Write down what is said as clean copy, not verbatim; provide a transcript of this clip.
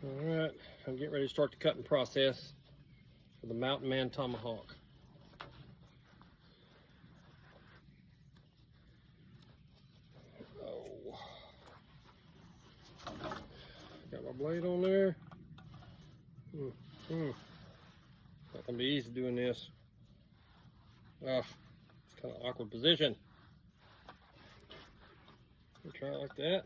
Alright, I'm getting ready to start the cutting process for the Mountain Man Tomahawk. Oh. Got my blade on there. Not gonna be easy doing this. It's kind of awkward position. Try it like that.